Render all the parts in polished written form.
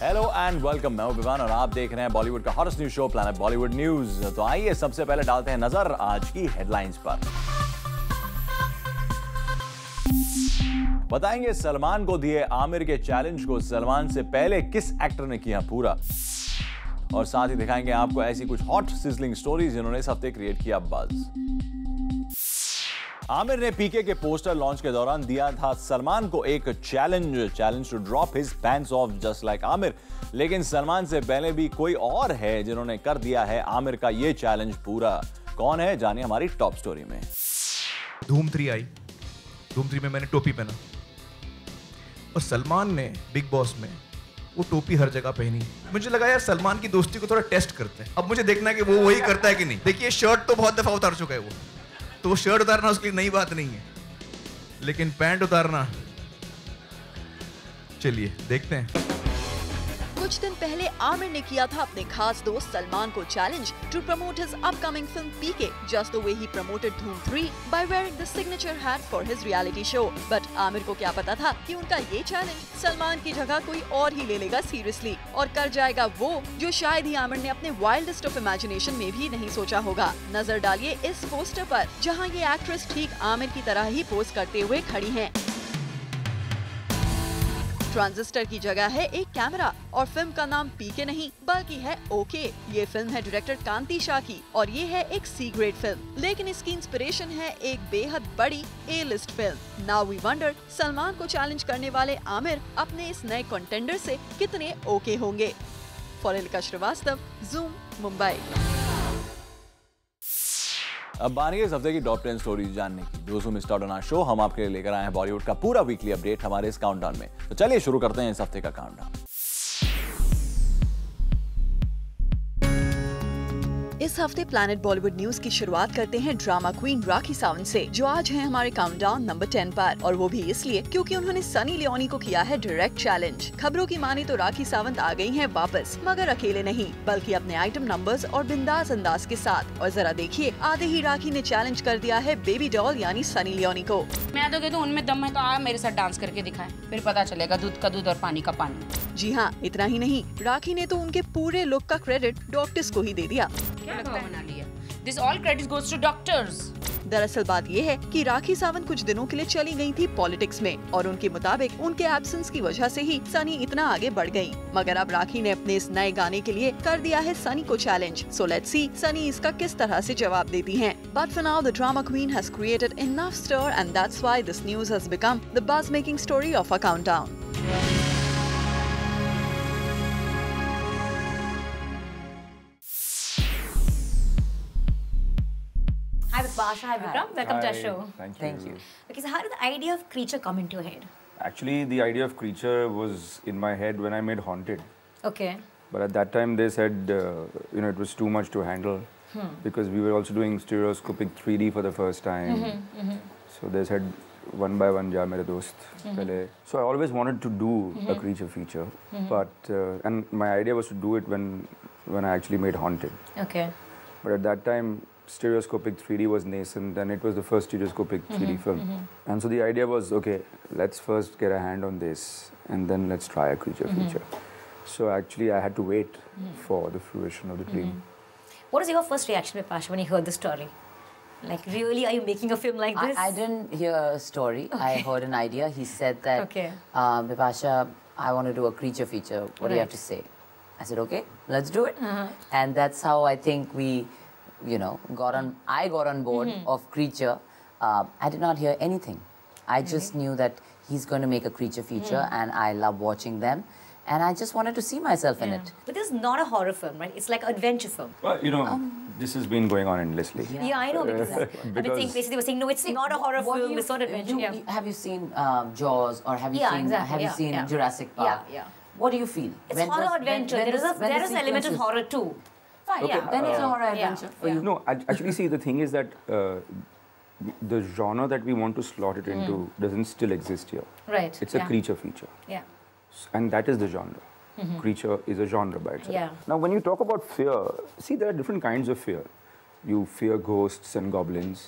Hello and welcome, मैं हूं विवान और आप देख रहे हैं बॉलीवुड का hottest news show planet Bollywood news. तो आइए सबसे पहले डालते हैं नजर आज की हेडलाइंस पर। बताएंगे सलमान को दिए आमिर के चैलेंज को सलमान से पहले किस एक्टर ने किया पूरा, और साथ ही दिखाएंगे आपको ऐसी कुछ हॉट सिजलिंग स्टोरीज जिन्होंने इस हफ्ते क्रिएट किया बज़। आमिर ने पीके के पोस्टर लॉन्च के दौरान दिया था सलमान को एक challenge to drop his pants off just like Aamir, लेकिन सलमान से पहले भी कोई और है जिन्होंने कर दिया है आमिर का ये चैलेंज पूरा। कौन है, जानिए हमारी टॉप स्टोरी में। धूम 3 आई। धूम 3 में मैंने टोपी पहना और सलमान ने बिग बॉस में वो टोपी हर जगह पहनी। मुझे लगा यार सलमान की दोस्ती को थोड़ा टेस्ट करते हैं। अब मुझे देखना है कि वो वही करता है कि नहीं। देखिए शर्ट तो बहुत दफा उतार चुका है वो, तो वो शर्ट उतारना उसके लिए नई बात नहीं है, लेकिन पैंट उतारना, चलिए देखते हैं। कुछ दिन पहले आमिर ने किया था अपने खास दोस्त सलमान को challenge to promote his upcoming film PK, just the way he promoted Dhoom 3 by wearing the signature hat for his reality show. But Aamir को क्या पता था कि उनका ये चैलेंज सलमान की जगह कोई और ही ले लेगा सीरियसली और कर जाएगा वो जो शायद ही आमिर ने अपने वाइल्डेस्ट ऑफ इमेजिनेशन में भी नहीं सोचा होगा। नजर डालिए इस पोस्टर पर, जहाँ ये एक्ट्रेस ठीक आमिर की तरह ही पोज करते हुए खड़ी है। ट्रांजिस्टर की जगह है एक कैमरा और फिल्म का नाम पीके नहीं बल्कि है ओके। ये फिल्म है डायरेक्टर कांति शाह की और ये है एक सी ग्रेड फिल्म, लेकिन इसकी इंस्पिरेशन है एक बेहद बड़ी ए लिस्ट फिल्म। नाउ वी वंडर सलमान को चैलेंज करने वाले आमिर अपने इस नए कंटेंडर से कितने ओके होंगे। फॉलिका श्रीवास्तव, ज़ूम, मुंबई। अब बारी है इस हफ्ते की टॉप 10 स्टोरीज जानने की। दोस्तों missed out on our show, हम आपके लिए लेकर आए हैं बॉलीवुड का पूरा वीकली अपडेट हमारे इस काउंटडाउन में। तो चलिए शुरू करते हैं इस हफ्ते का काउंटडाउन। इस हफ्ते प्लैनेट बॉलीवुड न्यूज की शुरुआत करते हैं ड्रामा क्वीन राखी सावंत से, जो आज है हमारे काउंटडाउन नंबर 10 पर, और वो भी इसलिए क्योंकि उन्होंने सनी लियोनी को किया है डायरेक्ट चैलेंज। खबरों की माने तो राखी सावंत आ गई हैं वापस, मगर अकेले नहीं बल्कि अपने आइटम नंबर्स और बिंदास अंदाज के साथ। और जरा देखिए, आधे ही राखी ने चैलेंज कर दिया है बेबी डॉल यानी सनी लियोनी को। मैं तो कहती हूँ उनमें दम है तो आ मेरे साथ डांस करके दिखाएं, फिर पता चलेगा दूध का दूध और पानी का पानी। जी हाँ, इतना ही नहीं, राखी ने तो उनके पूरे लुक का क्रेडिट डॉक्टर्स को ही दे दिया। क्या बना लिया? This all credit goes to doctors. दरअसल बात ये है कि राखी सावंत कुछ दिनों के लिए चली गई थी पॉलिटिक्स में और उनके मुताबिक उनके एब्सेंस की वजह से ही सनी इतना आगे बढ़ गई। मगर अब राखी ने अपने इस नए गाने के लिए कर दिया है सनी को challenge. So let's see Sunny इसका किस तरह से जवाब देती हैं। But for now the drama queen has created enough stir and that's why this news has become the buzz making story of a countdown. Hi Vipasha, hi Vikram, welcome to our show. Thank you. Okay, so how did the idea of Creature come into your head? Actually, the idea of Creature was in my head when I made Haunted. Okay. But at that time, they said, it was too much to handle because we were also doing stereoscopic 3D for the first time. So they said, one by one, ja mere dost. Pehle. So I always wanted to do a Creature feature, but and my idea was to do it when I actually made Haunted. Okay. But at that time, stereoscopic 3D was nascent and it was the first stereoscopic 3D film. And so the idea was, okay, let's first get a hand on this and then let's try a Creature feature. So actually I had to wait for the fruition of the dream. What was your first reaction, Vipasha, when you heard the story? Like, really, are you making a film like this? I didn't hear a story. Okay. I heard an idea. He said that, Okay. Vipasha, I want to do a Creature feature. What do you have to say? I said, okay, let's do it. And that's how I think we, I got on board of Creature. I did not hear anything. I just knew that he's going to make a Creature feature and I love watching them. And I just wanted to see myself in it. But this is not a horror film, right? It's like an adventure film. Well, this has been going on endlessly. Yeah, I know, because I've been saying, basically, they were saying, no, it's not a horror film, it's not adventure. Have you seen Jaws or have you seen Jurassic Park? Yeah. What do you feel? It's horror adventure. There is an element of horror too. Fine, Okay, then it's a horror adventure for you. No, actually, see, the thing is that the genre that we want to slot it into doesn't still exist here. Right. It's a Creature feature. Yeah. And that is the genre. Creature is a genre by itself. Yeah. Now, when you talk about fear, see, there are different kinds of fear. You fear ghosts and goblins,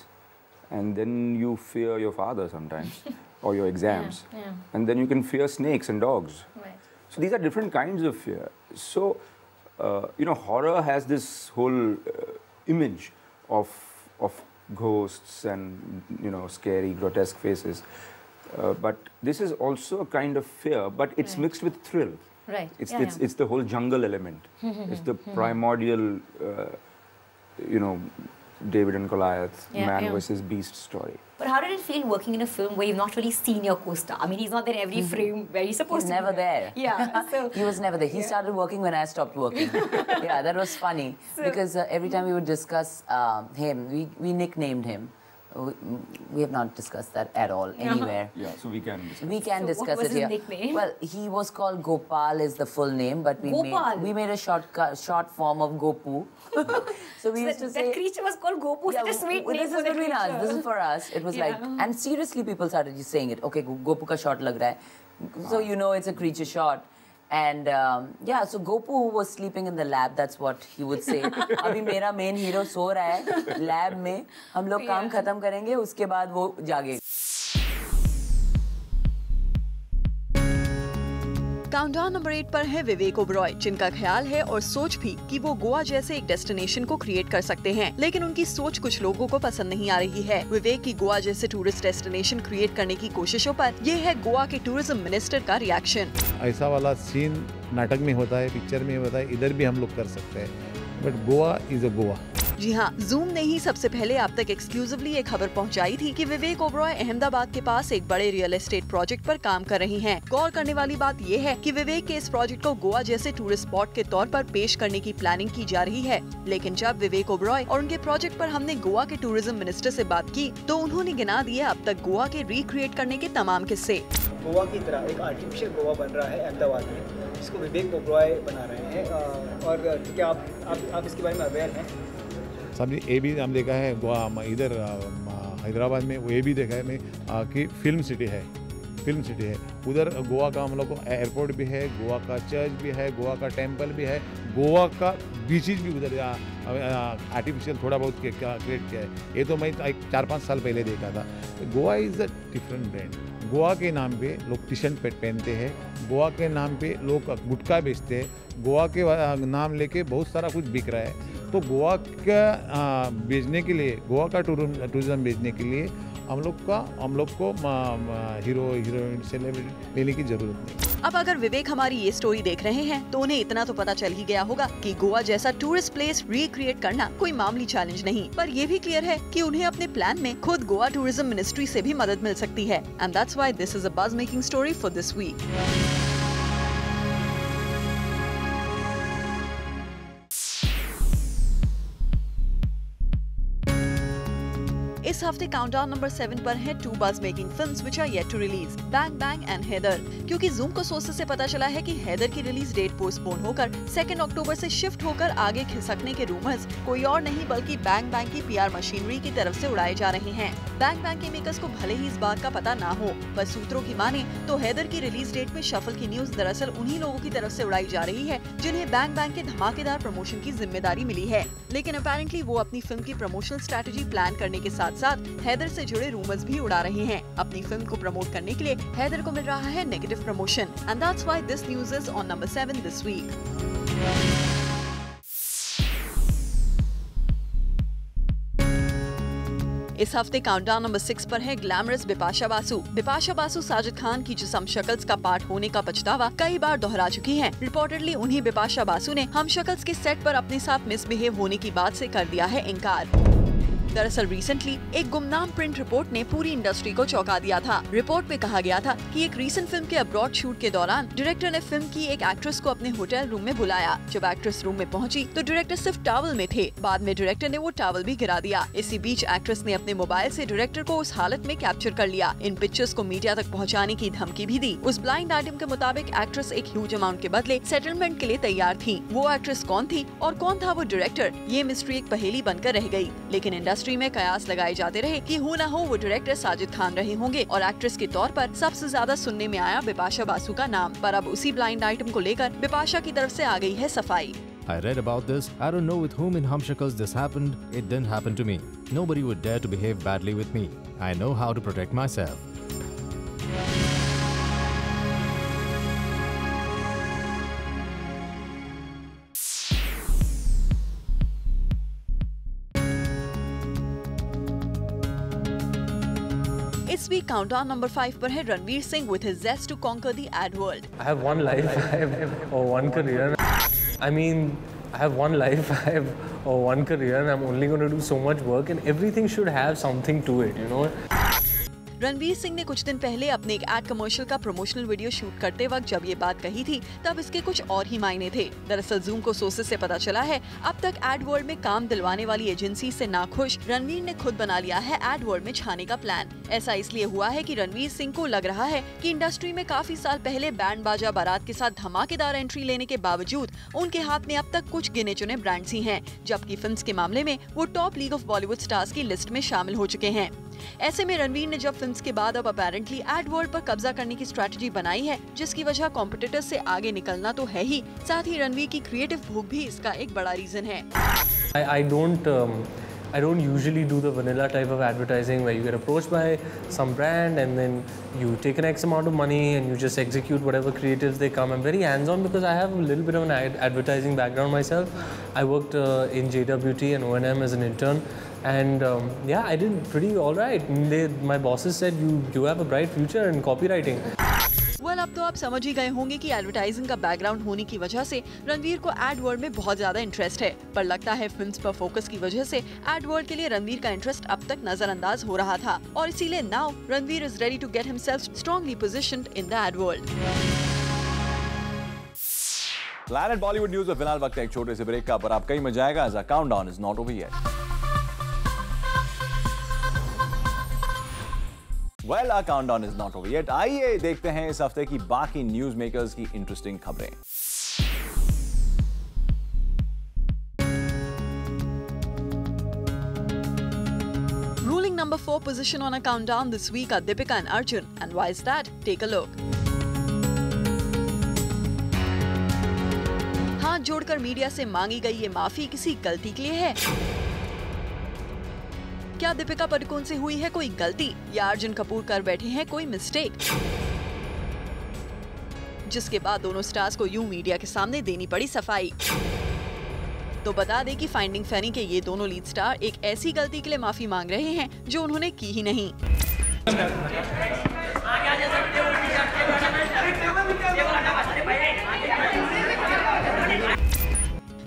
and then you fear your father sometimes, or your exams. Yeah. And then you can fear snakes and dogs. Right. So these are different kinds of fear. So, horror has this whole image of ghosts and, scary, grotesque faces. But this is also a kind of fear, but it's mixed with thrill. Right. It's the whole jungle element. It's the primordial, David and Goliath, man versus beast story. But how did it feel working in a film where you've not really seen your co-star? I mean, he's not there in every frame where he's supposed He's to be. never there. Yeah. So He was never there. He started working when I stopped working. Yeah, that was funny. Because every time we would discuss him, we nicknamed him. We have not discussed that at all anywhere. Yeah, so we can discuss. We can discuss what was it here. his nickname? Well, he was called Gopal is the full name, but we made a short form of Gopu. So we used to say that creature was called Gopu. Such a sweet name. This is between us. This is for us. It was like, and seriously, people started just saying it. Okay, Gopu ka shot lag raha hai. So it's a creature shot. And so Gopu was sleeping in the lab. That's what he would say. अभी मेरा main hero सो रहा है lab में. हम लोग काम खत्म करेंगे, उसके बाद वो जागेगा. काउंटडाउन नंबर 8 पर है विवेक ओबरॉय, जिनका ख्याल है और सोच भी कि वो गोवा जैसे एक डेस्टिनेशन को क्रिएट कर सकते हैं, लेकिन उनकी सोच कुछ लोगों को पसंद नहीं आ रही है। विवेक की गोवा जैसे टूरिस्ट डेस्टिनेशन क्रिएट करने की कोशिशों पर ये है गोवा के टूरिज्म मिनिस्टर का रिएक्शन। ऐसा वाला सीन नाटक में होता है, पिक्चर में होता है, इधर भी हम लोग कर सकते हैं, but Goa is a Goa. जी हाँ, जूम ने ही सबसे पहले आप तक एक्सक्लूसिवली एक खबर पहुंचाई थी कि विवेक ओबरॉय अहमदाबाद के पास एक बड़े रियल एस्टेट प्रोजेक्ट पर काम कर रही हैं। गौर करने वाली बात ये है कि विवेक के इस प्रोजेक्ट को गोवा जैसे टूरिस्ट स्पॉट के तौर पर पेश करने की प्लानिंग की जा रही है, लेकिन जब विवेक ओबरॉय और उनके प्रोजेक्ट पर हमने गोवा के टूरिज्म मिनिस्टर से बात की तो उन्होंने गिना दिए अब तक गोवा के रिक्रिएट करने के तमाम किस्से। गोवा की तरह एक आर्टिफिशियल गोवा बन रहा है अहमदाबाद में, जिसको विवेक ओबरॉय बना रहे हैं। और क्या आप इसके बारे में अवेयर हैं? समझिए, ये भी हम देखा है गोवा इधर हैदराबाद में, वो ये भी देखा है मैं कि फिल्म सिटी है उधर। गोवा का हम लोग को एयरपोर्ट भी है, गोवा का चर्च भी है, गोवा का टेम्पल भी है, गोवा का बीचेज भी उधर आर्टिफिशियल थोड़ा बहुत क्रिएट किया है। ये तो मैं 4-5 साल पहले देखा था। Goa is a different brand. Goa के नाम पे लोग टी शर्ट पहनते हैं, गोवा के नाम पे लोग गुटखा बेचते हैं, गोवा के नाम लेके बहुत सारा कुछ बिक रहा है। तो गोवा का बेचने के लिए, गोवा का टूरिज्म बेचने के लिए हम लोग को हीरो हीरोइन सेलिब्रिटी लेने की जरूरत नहीं। अब अगर विवेक हमारी ये स्टोरी देख रहे हैं तो उन्हें इतना तो पता चल ही गया होगा कि गोवा जैसा टूरिस्ट प्लेस रिक्रिएट करना कोई मामूली चैलेंज नहीं, पर ये भी क्लियर है कि उन्हें अपने प्लान में खुद गोवा टूरिज्म मिनिस्ट्री से भी मदद मिल सकती है। And that's why this is a buzz making story for this week. इस हफ्ते काउंटडाउन नंबर 7 पर है 2 buzz making films which are yet to release, bang bang and Haider. क्योंकि जूम को सोर्सेस से पता चला है कि हैदर की रिलीज डेट पोस्टपोन होकर 2 अक्टूबर से शिफ्ट होकर आगे खिसकने के रूमर्स कोई और नहीं बल्कि बैंग बैंग की पीआर मशीनरी की तरफ से उड़ाए जा रहे हैं। बैंग बैंग के मेकर्स को भले ही इस बात का पता ना हो, पर सूत्रों की माने तो हैदर की रिलीज डेट में शफल की न्यूज दरअसल उन्हीं लोगों की तरफ से उड़ाई जा रही है जिन्हें बैंग बैंग के धमाकेदार प्रमोशन की जिम्मेदारी मिली है। लेकिन अपेरेंटली वो अपनी फिल्म की प्रमोशनल स्ट्रैटेजी प्लान करने के साथ साथ हैदर से जुड़े रूमर्स भी उड़ा रहे हैं। अपनी फिल्म को प्रमोट करने के लिए हैदर को मिल रहा है negative promotion, and that's why this news is on number 7 this week. इस हफ्ते काउंटडाउन नंबर 6 पर है ग्लैमरस बिपाशा बासु। बिपाशा बासु साजिद खान की जिस हम शक्ल्स का पार्ट होने का पछतावा कई बार दोहरा चुकी हैं। रिपोर्टेडली उन्हीं बिपाशा बासु ने हम शक्ल्स के सेट पर अपने साथ मिसबिहेव होने की बात से कर दिया है इनकार। दरअसल रिसेंटली एक गुमनाम प्रिंट रिपोर्ट ने पूरी इंडस्ट्री को चौंका दिया था। रिपोर्ट में कहा गया था कि एक रीसेंट फिल्म के अब्रॉड शूट के दौरान डायरेक्टर ने फिल्म की एक एक्ट्रेस को अपने होटल रूम में बुलाया। जब एक्ट्रेस रूम में पहुंची तो डायरेक्टर सिर्फ टॉवल में थे। बाद में डायरेक्टर ने वो टॉवल भी गिरा दिया। इसी बीच एक्ट्रेस ने अपने मोबाइल से डायरेक्टर को उस हालत में कैप्चर कर लिया। इन पिक्चर्स को मीडिया तक पहुँचाने की धमकी भी दी। उस ब्लाइंड आइटम के मुताबिक एक्ट्रेस एक ह्यूज अमाउंट के बदले सेटलमेंट के लिए तैयार थी। वो एक्ट्रेस कौन थी और कौन था वो डायरेक्टर, ये मिस्ट्री एक पहेली बनकर रह गई। लेकिन इंडस्ट्री में कयास लगाए जाते रहे कि हो ना हो वो डायरेक्टर साजिद खान रहे होंगे और एक्ट्रेस के तौर पर सबसे ज्यादा सुनने में आया बिपाशा बासु का नाम। पर अब उसी ब्लाइंड आइटम को लेकर बिपाशा की तरफ से आ गई है सफाई। I read about this. I don't know with whom in Hum Shakals this happened. It didn't happen to me. Nobody would dare to behave badly with me. I know how to protect myself. इस week countdown number 5 पर है Ranveer Singh with his zest to conquer the ad world. I have one life, I have one career. I mean, I have one life, I have one career, and I'm only going to do so much work, and everything should have something to it, you know. Ranveer Singh ने कुछ दिन पहले अपने एक add commercial का promotional video shoot करते वक्त जब ये बात कही थी तब इसके कुछ और ही मायने थे। दरअसल जूम को सोर्सेज से पता चला है अब तक एड वर्ल्ड में काम दिलवाने वाली एजेंसी से नाखुश रणवीर ने खुद बना लिया है एड वर्ल्ड में छाने का प्लान। ऐसा इसलिए हुआ है कि रणवीर सिंह को लग रहा है कि इंडस्ट्री में काफी साल पहले बैंड बाजा बारात के साथ धमाकेदार एंट्री लेने के बावजूद उनके हाथ में अब तक कुछ गिने चुने ब्रांड्स ही हैं, जबकि फिल्म्स के मामले में वो top league of Bollywood stars की लिस्ट में शामिल हो चुके हैं। ऐसे में रणवीर ने जब फिल्म्स के बाद अब अपेरेंटली एड वर्ल्ड पर कब्जा करने की स्ट्रैटेजी बनाई है, जिसकी वजह कॉम्पिटिटर्स से आगे निकलना तो है ही, साथ ही रणवीर की क्रिएटिव भूख भी इसका एक बड़ा रीजन है। I don't usually do the vanilla type of advertising where you get approached by some brand and then you take an X amount of money and you just execute whatever creatives they come. I'm very hands-on because I have a little bit of an advertising background myself. I worked in JWT and O&M as an intern, and yeah, I did pretty all right. My bosses said you have a bright future in copywriting. Well, अब तो आप समझ ही गए होंगे कि advertising का background होने की वजह से रणवीर को एड वर्ल्ड में बहुत ज्यादा इंटरेस्ट है, पर लगता है फिल्म्स पर फोकस की वजह से एड वर्ल्ड के लिए रणवीर का इंटरेस्ट अब तक नजरअंदाज हो रहा था और इसीलिए now Ranveer is ready to get himself strongly positioned in the ad world. Planet Bollywood news में फिलहाल वक्त है एक छोटे से ब्रेक का, पर आप कहीं में जाएगा as a countdown is not over yet. Well, our countdown is not over yet. आइए देखते हैं इस हफ्ते की बाकी न्यूज मेकर्स की इंटरेस्टिंग खबरें। Ruling number 4 position on a countdown this week are Deepika and Arjun. And why is that? Take a look. हाथ जोड़कर मीडिया से मांगी गई ये माफी किसी गलती के लिए है? क्या दीपिका पादुकोण से हुई है कोई गलती या अर्जुन कपूर कर बैठे हैं कोई मिस्टेक, जिसके बाद दोनों स्टार्स को यूं मीडिया के सामने देनी पड़ी सफाई? तो बता दें कि फाइंडिंग फैनी के ये दोनों लीड स्टार एक ऐसी गलती के लिए माफी मांग रहे हैं जो उन्होंने की ही नहीं।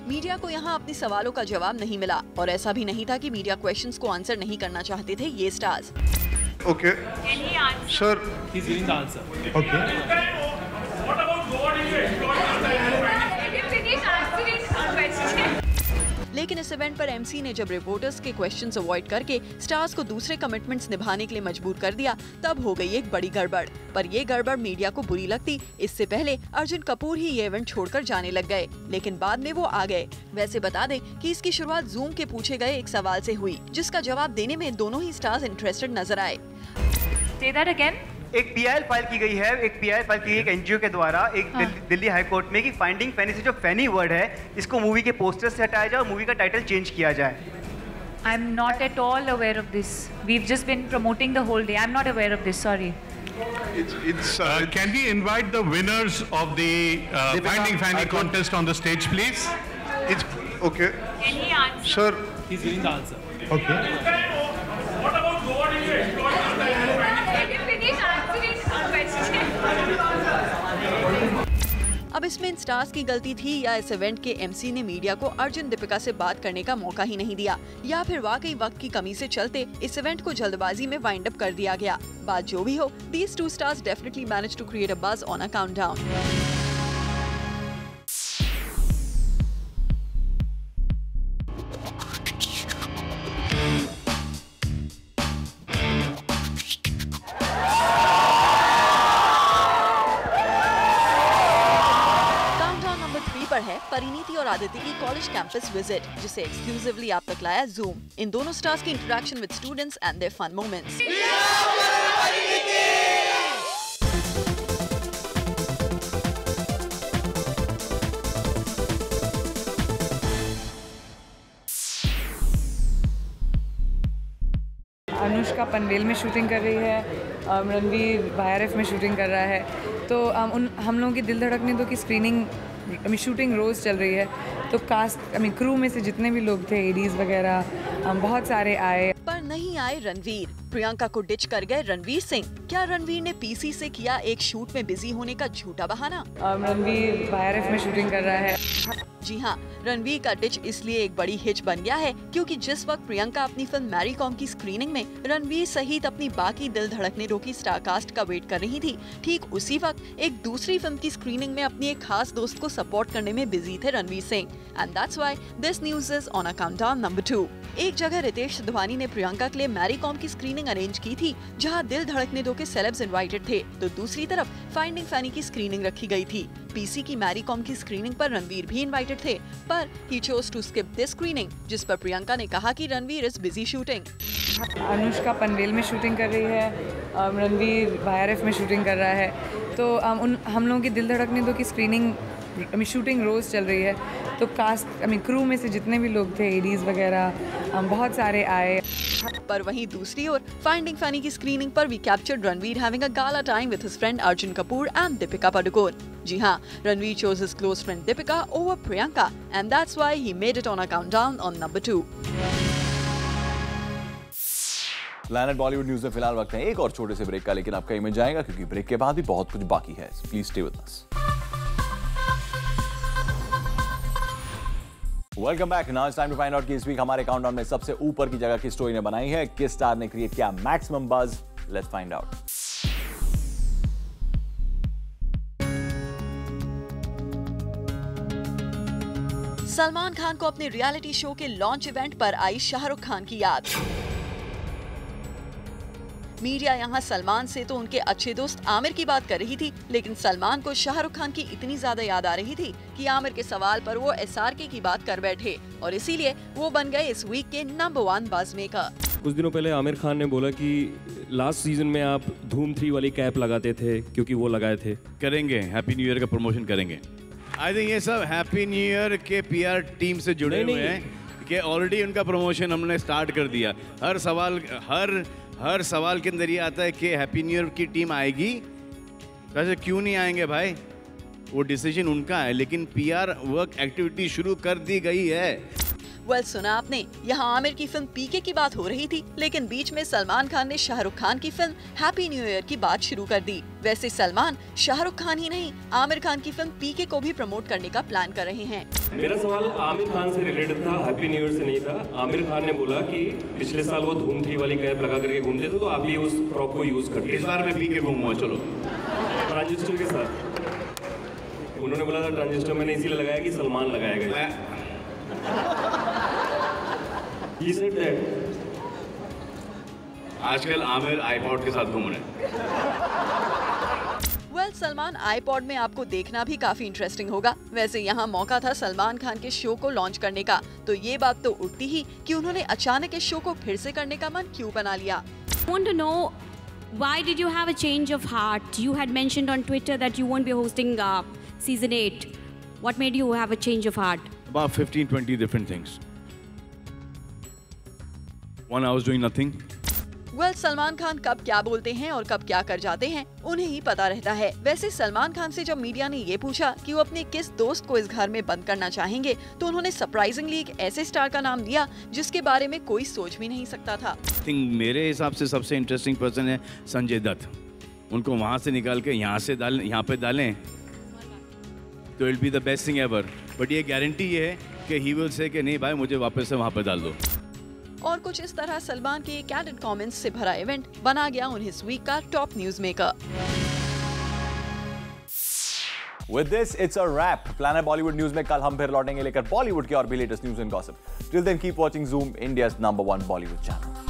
मीडिया को यहाँ अपने सवालों का जवाब नहीं मिला और ऐसा भी नहीं था कि मीडिया क्वेश्चंस को आंसर नहीं करना चाहते थे ये stars. Okay. Sir, he's giving the answer. Okay. What about God in your लेकिन इस इवेंट पर एमसी ने जब रिपोर्टर्स के क्वेश्चंस अवॉइड करके स्टार्स को दूसरे कमिटमेंट्स निभाने के लिए मजबूर कर दिया, तब हो गई एक बड़ी गड़बड़। पर ये गड़बड़ मीडिया को बुरी लगती इससे पहले अर्जुन कपूर ही ये इवेंट छोड़कर जाने लग गए, लेकिन बाद में वो आ गए। वैसे बता दें कि इसकी शुरुआत जूम के पूछे गए एक सवाल से हुई, जिसका जवाब देने में दोनों ही स्टार्स इंटरेस्टेड नजर आए। Say that again. एक पीआईएल फाइल की गई है, एक एनजीओ के द्वारा एक दिल्ली हाई कोर्ट में कि फाइंडिंग फैनी से जो फैनी वर्ड है इसको मूवी के पोस्टर से हटाया जाए और मूवी का टाइटल चेंज किया जाए। I'm not at all aware of this. We've just been promoting the whole day. I'm not aware of this. Sorry. Can we invite the winners of the Finding Fanny contest on the stage, please? It's okay. Any answer? Sir, He's giving the answer. Okay. What about God in your Can you finish answering our question? अब इसमें इन stars की गलती थी या इस event के MC ने media को अर्जुन दीपिका से बात करने का मौका ही नहीं दिया, या फिर वाकई वक्त की कमी से चलते इस इवेंट को जल्दबाजी में वाइंड अप कर दिया गया। बात जो भी हो, these two stars definitely managed to create a buzz on a countdown. Parineeti और आदित्य की कॉलेज कैंपस विजिट, जिसे एक्सक्लूसिवली आप तक लाया जूम। इन दोनों स्टार्स की interaction with students and their fun moments. Anushka Panvel में शूटिंग कर रही है, रणवीर YRF में शूटिंग कर रहा है। तो हम लोगों की दिल धड़कने दो की स्क्रीनिंग शूटिंग रोज़ चल रही है। तो कास्ट क्रू में से जितने भी लोग थे, एडीज वगैरह, बहुत सारे आए। पर नहीं आए रणवीर। प्रियंका को डिच कर गए रणवीर सिंह। क्या रणवीर ने पीसी से किया एक शूट में बिजी होने का झूठा बहाना? रणवीर YRF में शूटिंग कर रहा है। जी हाँ, रणवीर का डिच इसलिए एक बड़ी हिच बन गया है क्योंकि जिस वक्त प्रियंका अपनी फिल्म मैरी कॉम की स्क्रीनिंग में रणवीर सहित अपनी बाकी दिल धड़कने रोकी स्टार कास्ट का वेट कर रही थी, ठीक उसी वक्त एक दूसरी फिल्म की स्क्रीनिंग में अपनी एक खास दोस्त को सपोर्ट करने में बिजी थे Ranveer Singh. And that's why this news is on a countdown number 2। एक जगह रितेश सिद्धवानी ने प्रियंका के लिए मैरी कॉम की स्क्रीनिंग अरेंज की थी, जहां दिल धड़कने दो के सेलेब्स इनवाइटेड थे, तो दूसरी तरफ फाइंडिंग फैनी की स्क्रीनिंग रखी गई थी। पीसी की मैरी कॉम की स्क्रीनिंग पर रणवीर भी इनवाइटेड थे, पर he chose to skip this screening, जिस पर प्रियंका ने कहा कि Ranveer is busy shooting. Anushka Panvel में शूटिंग कर रही है, रणवीर YRF में शूटिंग कर रहा है। तो हम लोगों की दिल धड़कने दो की स्क्रीनिंग शूटिंग रोज़ चल रही है। तो कास्ट क्रू में से जितने भी लोग थे, एडीज वगैरह, बहुत सारे आए। पर वहीं दूसरी ओर फाइंडिंग फैनी की स्क्रीनिंग पर we captured Ranveer having a gala time with his friend Arjun Kapoor and Deepika Padukone. जी हाँ, Ranveer chose his close friend Deepika over Priyanka, and that's why he made it on a countdown on number 2. Planet Bollywood news में फिलहाल वक्त है एक और छोटे से ब्रेक का, लेकिन आप कहीं में जाएगा क्योंकि ब्रेक के बाद भी बहुत कुछ बाकी है। Please stay with us. Welcome back. Now it's time to find out कि इस वीक हमारे काउंटडाउन में सबसे ऊपर की जगह किस स्टोरी ने बनाई है, किस स्टार ने क्रिएट किया maximum buzz. Let's find out. Salman Khan को अपने रियलिटी शो के लॉन्च इवेंट पर आई शाहरुख खान की याद। मीडिया यहाँ सलमान से तो उनके अच्छे दोस्त आमिर की बात कर रही थी, लेकिन सलमान को शाहरुख खान की इतनी ज्यादा याद आ रही थी कि आमिर के सवाल पर वो SRK की बात कर बैठे, और इसीलिए वो बन गए इस वीक के नंबर 1 बज़ मेकर। कुछ दिनों पहले आमिर खान ने बोला कि लास्ट सीजन में आप धूम 3 वाली कैप लगाते थे क्योंकि वो लगाए थे। करेंगे, हैप्पी न्यू ईयर का प्रमोशन करेंगे। आई थिंक ये सब हैप्पी न्यू ईयर के PR टीम से जुड़े हुए हैं कि ऑलरेडी उनका प्रमोशन हमने स्टार्ट कर दिया। हर सवाल के अंदर ये आता है कि हैप्पी न्यू ईयर की टीम आएगी, वैसे क्यों नहीं आएंगे भाई, वो डिसीजन उनका है, लेकिन PR वर्क एक्टिविटी शुरू कर दी गई है। वेल, सुना आपने, यहाँ आमिर की फिल्म PK की बात हो रही थी, लेकिन बीच में सलमान खान ने शाहरुख खान की फिल्म हैप्पी न्यू ईयर की बात शुरू कर दी। वैसे सलमान शाहरुख खान ही नहीं, आमिर खान की फिल्म PK को भी प्रमोट करने का प्लान कर रहे हैं। मेरा सवाल आमिर खान से रिलेटेड था, हैप्पी न्यू ईयर से नहीं था। आमिर खान ने बोला कि पिछले साल वो धूम 3 वाली कैप लगा करके घूमते थे, तो आप भी उस प्रॉप को यूज करते। इस बार मैं PK घूमूंगा, चलो ट्रांजिस्टर के साथ। उन्होंने बोला था ट्रांजिस्टर मैंने इसीलिए लगाया कि सलमान लगाएगा। He said that. आजकल आमिर iPod के साथ घूम रहे हैं। वेल, सलमान iPod में आपको देखना भी काफी इंटरेस्टिंग होगा। वैसे यहाँ मौका था सलमान खान के शो को लॉन्च करने का, तो ये बात तो उठती ही कि उन्होंने अचानक इस शो को फिर से करने का मन क्यों बना लिया। Want to know why did you have a change of heart? You had mentioned on Twitter that you won't be hosting season 8. What made you have a change of heart? About 15-20 different things. One, I was doing nothing. Well, Salman Khan कब क्या बोलते हैं और कब क्या कर जाते हैं उन्हें ही पता रहता है। वैसे सलमान खान से जब मीडिया ने ये पूछा कि वो अपने किस दोस्त को इस घर में बंद करना चाहेंगे, तो उन्होंने सरप्राइजिंगली एक ऐसे स्टार का नाम लिया जिसके बारे में कोई सोच भी नहीं सकता था। मेरे हिसाब से सबसे इंटरेस्टिंग पर्सन है संजय दत्त। उनको वहाँ से निकाल के यहाँ पे डालें तो it be the best thing ever. But ये गारंटी ये है कि ही विल से कि नहीं भाई मुझे वापस से वहाँ पे डाल दो। और कुछ इस तरह सलमान के कैंडिड कमेंट्स से भरा इवेंट बना गया उन इस वीक का top news maker. With this, it's a wrap. Planet Bollywood news में कल हम फिर लौटेंगे लेकर बॉलीवुड के और भी latest news and gossip. Till then, keep watching Zoom, India's #1 Bollywood channel.